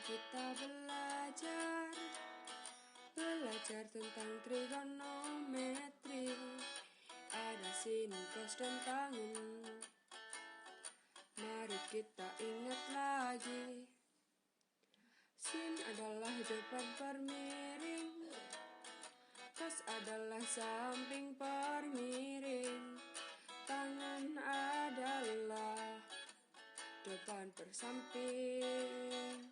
kita belajar tentang trigonometri. Ada sin, cos, dan tangen. Mari kita ingat lagi. Sin adalah depan permiring, cos adalah samping permiring, tangan adalah depan persamping.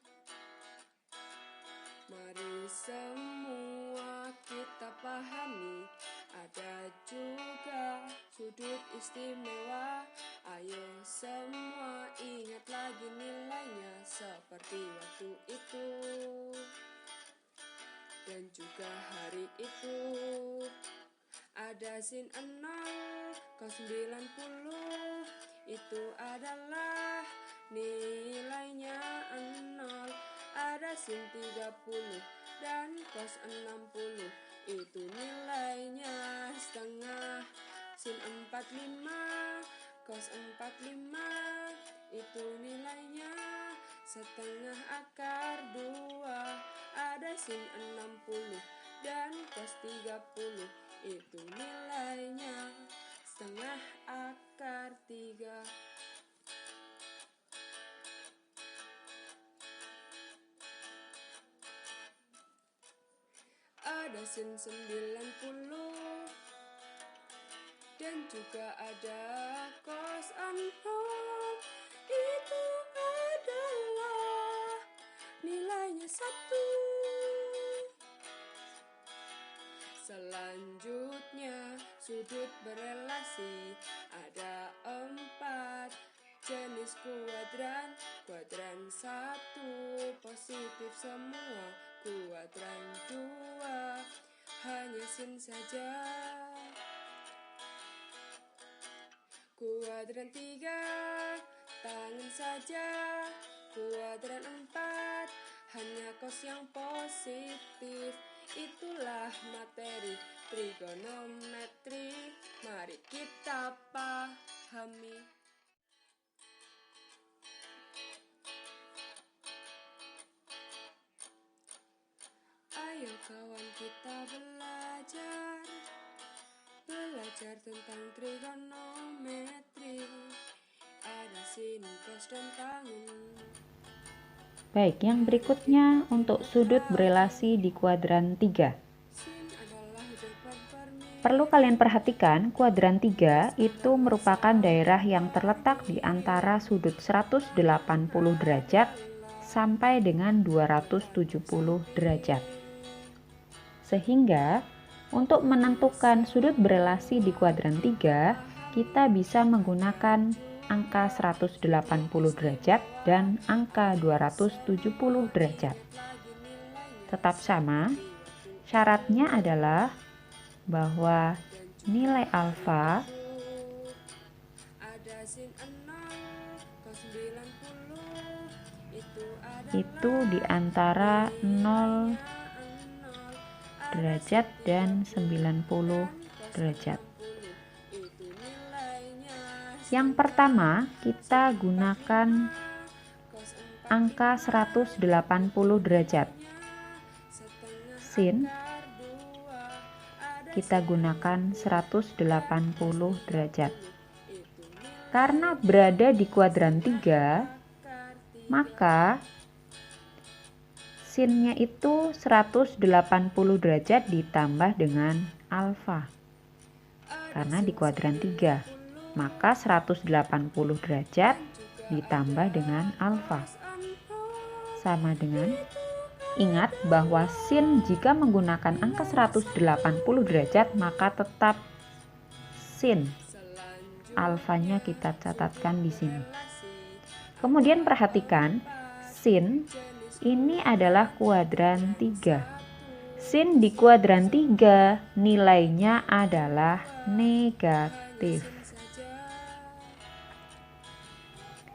Mari semua kita pahami, ada juga sudut istimewa. Ayo semua ingat lagi nilainya seperti waktu itu dan juga hari itu. Ada sin 0, cos 90, itu adalah nilainya 0. Ada sin 30 dan cos 60, itu nilainya setengah. Sin 45, cos 45, itu nilainya setengah akar 2. Ada sin 60 dan cos 30, itu nilainya setengah akar 3. Ada sin 90 dan juga ada cos 0, itu adalah nilainya 1. Selanjutnya sudut berelasi. Ada 4 jenis kuadran. Kuadran 1 positif semua, kuadran 2 hanya sin saja, kuadran 3 tangan saja, kuadran 4 hanya cos yang positif. Itulah materi trigonometri, mari kita pahami. Ayo kawan kita belajar tentang trigonometri. Ada sin, cos, dan tangen. Baik, yang berikutnya untuk sudut berelasi di kuadran 3. Perlu kalian perhatikan, kuadran 3 itu merupakan daerah yang terletak di antara sudut 180 derajat sampai dengan 270 derajat. Sehingga, untuk menentukan sudut berelasi di kuadran 3, kita bisa menggunakan angka 180 derajat dan angka 270 derajat. Tetap sama, syaratnya adalah bahwa nilai alfa itu di antara 0 derajat dan 90 derajat. Yang pertama, kita gunakan angka 180 derajat. Sin, kita gunakan 180 derajat. Karena berada di kuadran 3, maka sinnya itu 180 derajat ditambah dengan alfa. Karena di kuadran 3. Maka 180 derajat ditambah dengan alfa. Sama dengan, ingat bahwa sin jika menggunakan angka 180 derajat maka tetap sin. Alfanya kita catatkan di sini. Kemudian perhatikan, sin ini adalah kuadran 3. Sin di kuadran 3 nilainya adalah negatif.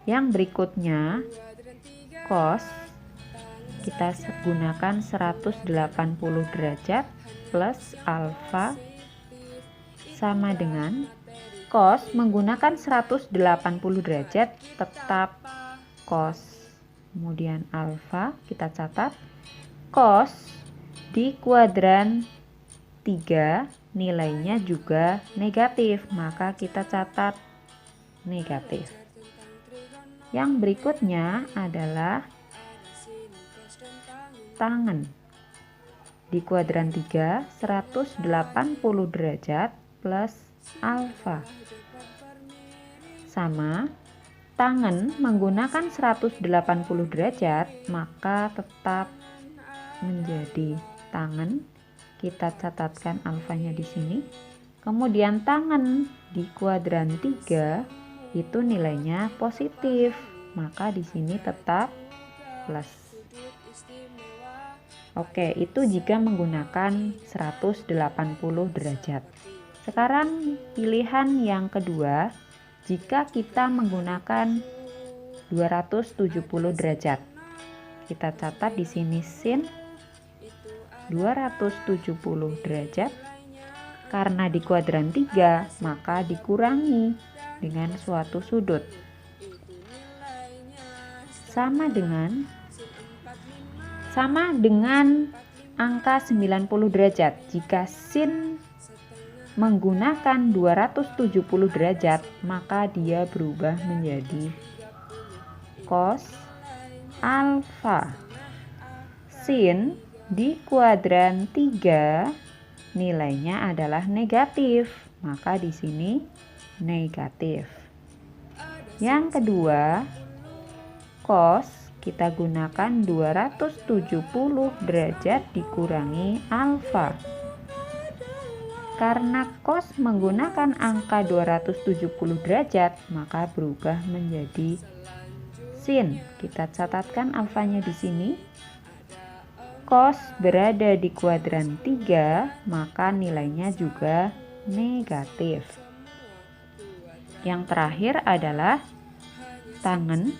Yang berikutnya, cos, kita gunakan 180 derajat plus alfa sama dengan cos menggunakan 180 derajat tetap cos. kemudian alfa kita catat. Cos di kuadran 3 nilainya juga negatif, maka kita catat negatif. Yang berikutnya adalah tangen. Di kuadran 3, 180 derajat plus alfa. Sama, tangen menggunakan 180 derajat, maka tetap menjadi tangen. Kita catatkan alfanya di sini. Kemudian tangen di kuadran 3 itu nilainya positif, maka di sini tetap plus. Oke, itu jika menggunakan 180 derajat. Sekarang pilihan yang kedua, jika kita menggunakan 270 derajat. Kita catat di sini sin 270 derajat. Karena di kuadran 3, maka dikurangi dengan suatu sudut. Sama dengan angka 90 derajat. Jika sin menggunakan 270 derajat, maka dia berubah menjadi cos alfa. Sin di kuadran 3 nilainya adalah negatif, maka di sini negatif. Yang kedua, cos kita gunakan 270 derajat dikurangi alfa. Karena cos menggunakan angka 270 derajat, maka berubah menjadi sin. Kita catatkan alfanya di sini. Cos berada di kuadran 3, maka nilainya juga negatif. Yang terakhir adalah tangen.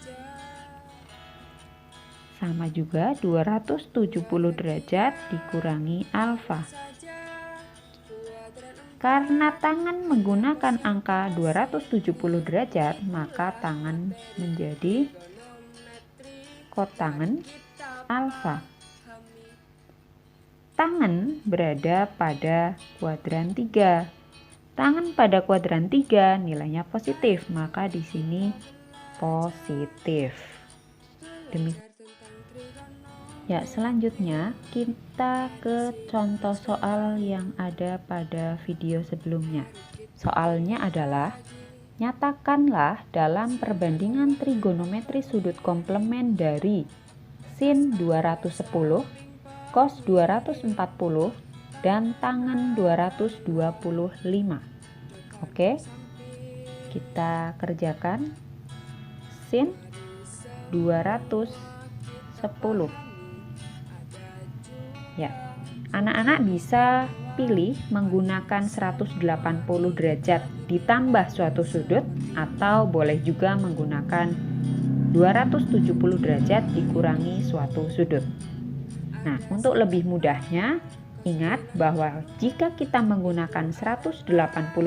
Sama juga 270 derajat dikurangi alfa. Karena tangen menggunakan angka 270 derajat, maka tangen menjadi kotangen alfa. Tangen berada pada kuadran 3. Tangen pada kuadran 3 nilainya positif, maka di sini positif. Demikian. Ya, selanjutnya kita ke contoh soal yang ada pada video sebelumnya. Soalnya adalah, nyatakanlah dalam perbandingan trigonometri sudut komplement dari sin 210, cos 240, dan tangen 225. Oke, kita kerjakan. Sin 210. Ya, anak-anak bisa pilih menggunakan 180 derajat ditambah suatu sudut, atau boleh juga menggunakan 270 derajat dikurangi suatu sudut. Nah, untuk lebih mudahnya, ingat bahwa jika kita menggunakan 180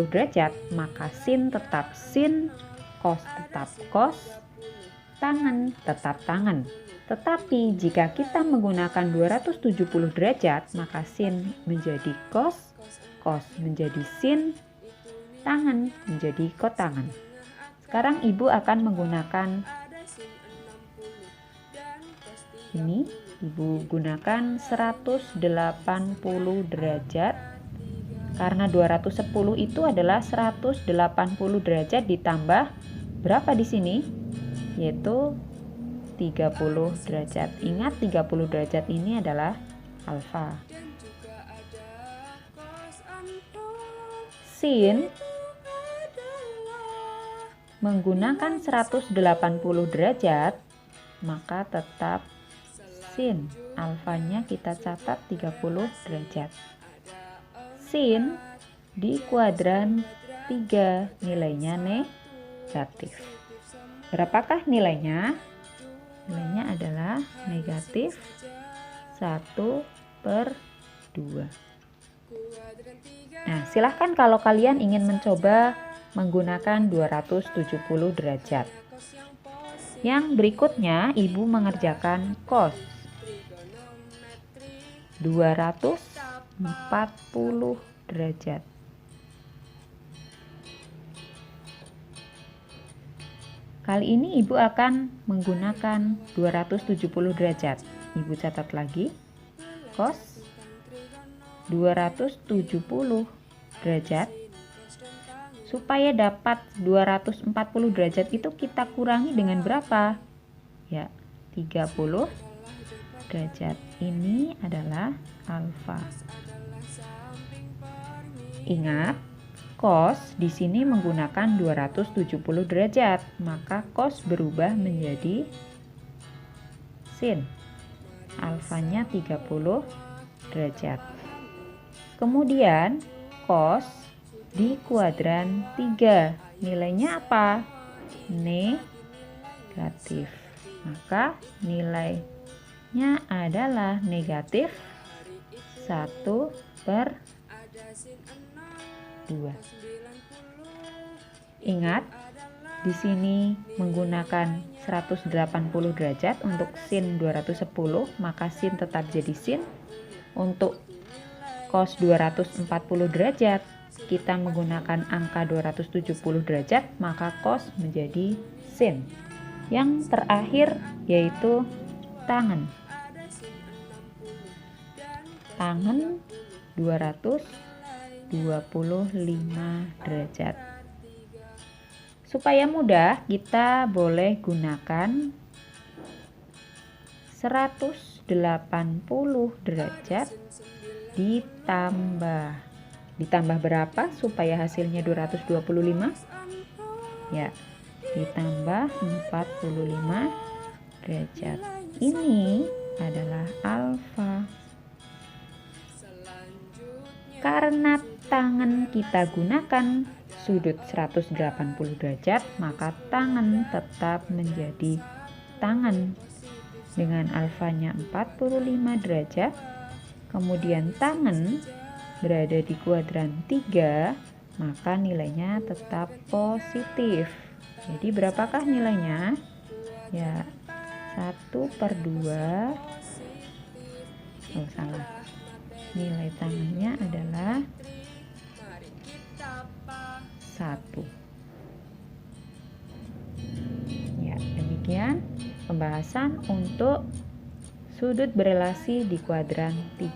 derajat, maka sin tetap sin, cos tetap cos, tangen tetap tangen. Tetapi jika kita menggunakan 270 derajat, maka sin menjadi cos, cos menjadi sin, tangen menjadi kotangen. Sekarang ibu akan menggunakan ini, ibu gunakan 180 derajat. Karena 210 itu adalah 180 derajat ditambah berapa di sini? Yaitu 30 derajat. Ingat 30 derajat ini adalah alfa. Sin menggunakan 180 derajat, maka tetap sin. Alfanya kita catat 30 derajat. Sin di kuadran 3 nilainya negatif. Berapakah nilainya? Nilainya adalah negatif 1/2. Nah, silahkan kalau kalian ingin mencoba menggunakan 270 derajat. Yang berikutnya Ibu mengerjakan cos 240 derajat. Kali ini Ibu akan menggunakan 270 derajat. Ibu catat lagi. Cos 270 derajat. Supaya dapat 240 derajat itu kita kurangi dengan berapa? Ya, 30 derajat. Ini adalah alfa. Ingat, cos di sini menggunakan 270 derajat, maka cos berubah menjadi sin. Alfanya 30 derajat. Kemudian cos di kuadran 3, nilainya apa? Negatif. Maka nilainya adalah negatif 1/2. Ingat, di sini menggunakan 180 derajat untuk sin 210, maka sin tetap jadi sin. Untuk cos 240 derajat, kita menggunakan angka 270 derajat, maka cos menjadi sin. Yang terakhir yaitu tangen. Tangen 225 derajat. Supaya mudah, kita boleh gunakan 180 derajat ditambah berapa supaya hasilnya 225? Ya, ditambah 45 derajat. Ini adalah alfa. Karena tangen kita gunakan sudut 180 derajat, maka tangen tetap menjadi tangen dengan alfanya 45 derajat. Kemudian tangen berada di kuadran 3, maka nilainya tetap positif. Jadi berapakah nilainya? Ya, 1/2. Oh, salah. Nilai tangennya adalah 1. Ya, demikian pembahasan untuk sudut berelasi di kuadran 3.